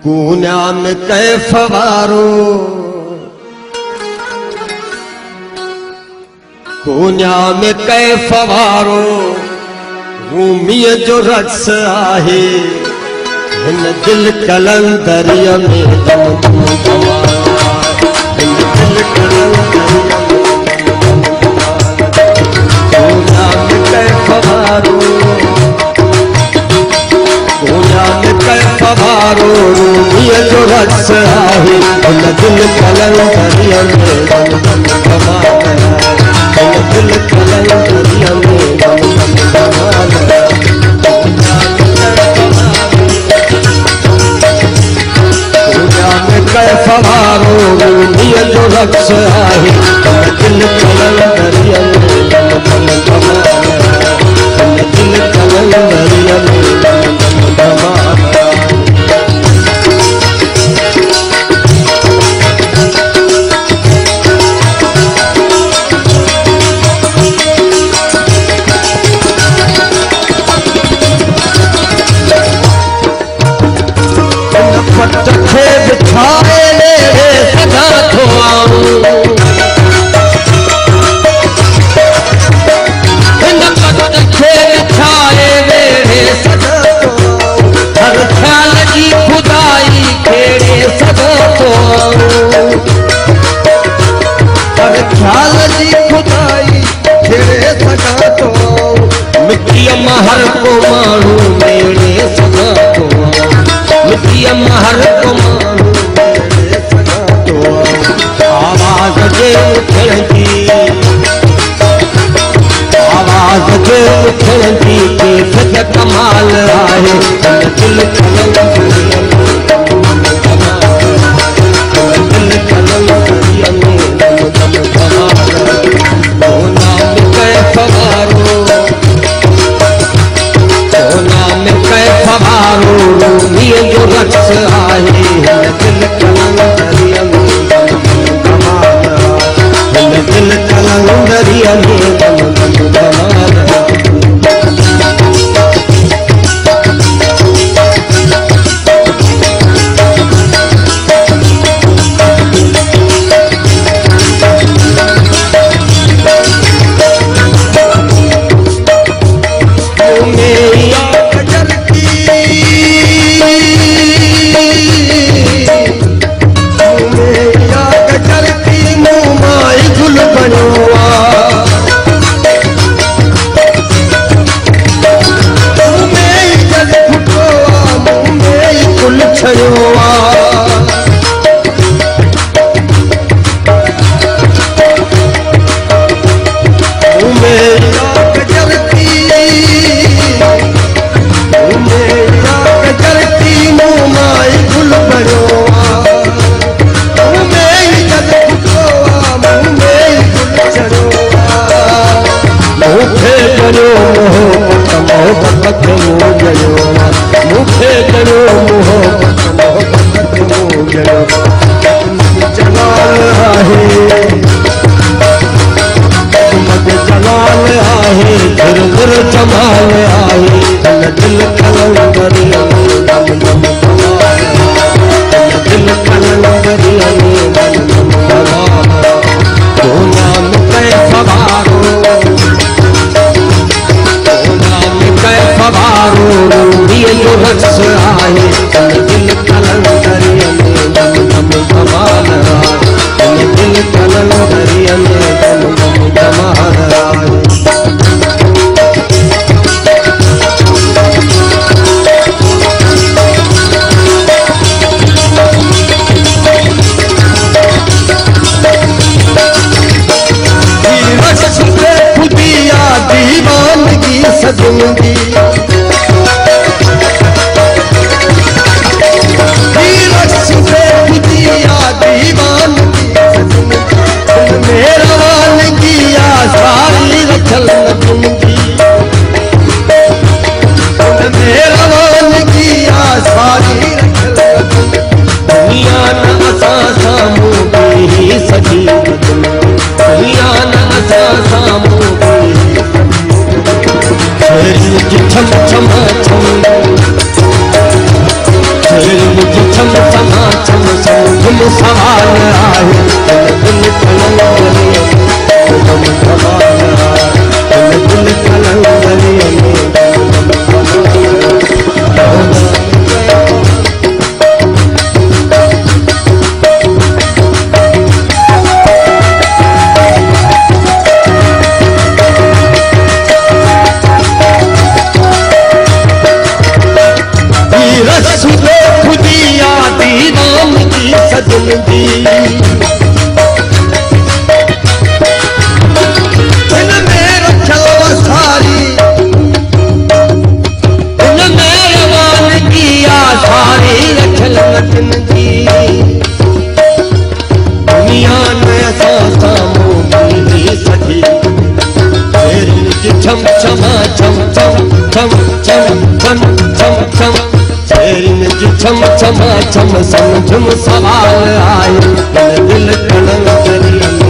कून्या में कैफ वारो कून्या में कैफ वारो रूमीअ जो रक्स आहे हिन दिल कलंदरिया में दम दम गवाया हिन दिल कलंदरिया कून्या में कैफ वारो कून्या में कैफ वारो रूमीअ जो रक्स आहे हिन दिल कलंदरिया में दम दम गवाया हिन दिल कलंदरिया में दम दम गवाया कैफ वारो रूमीअ जो रक्स आहे हिन दिल कलंदरिया में दम दम गवाया हिन दिल कलंदरिया में दम दम गवाया पट खे बिछाए रे सदा थो आऊं हिन पट खे बिछाए रे सदा थो हर ख्याल जी खुदाई खेड़े सदा थो आऊं हर ख्याल जी खुदाई खेड़े सदा थो मिट्टीअ मां हर को माण्हू मेड़े सदा थो मिट्टीअ मां हर को माण्हू मेड़े सदा थो आवाज़ जे उथण जे कैफ़ियत कमाल आहे हिन दिल कलंदरिया में दम दम गवाया हिन दिल कलंदरिया में दम दम गवाया कून्या में कैफ वारो कून्या में कैफ वारो रूमीअ जो रक्स आहे हिन दिल कलंदरिया में दम दम गवाया हिन दिल कलंदरिया में दम दम गवाया मोहब्बत सवाल आए दिल कलंदरिए दम सवाल आए दिल कलंदरिए सजन दी इन में रखल सारी इन में रवान किया सारी रखल नटन दी दुनिया में सामो मिली सजी तेरी छम छमा छम छम छम छम छम छम छम छम छमा छम समझम सवाल आए दिल कलंदरिए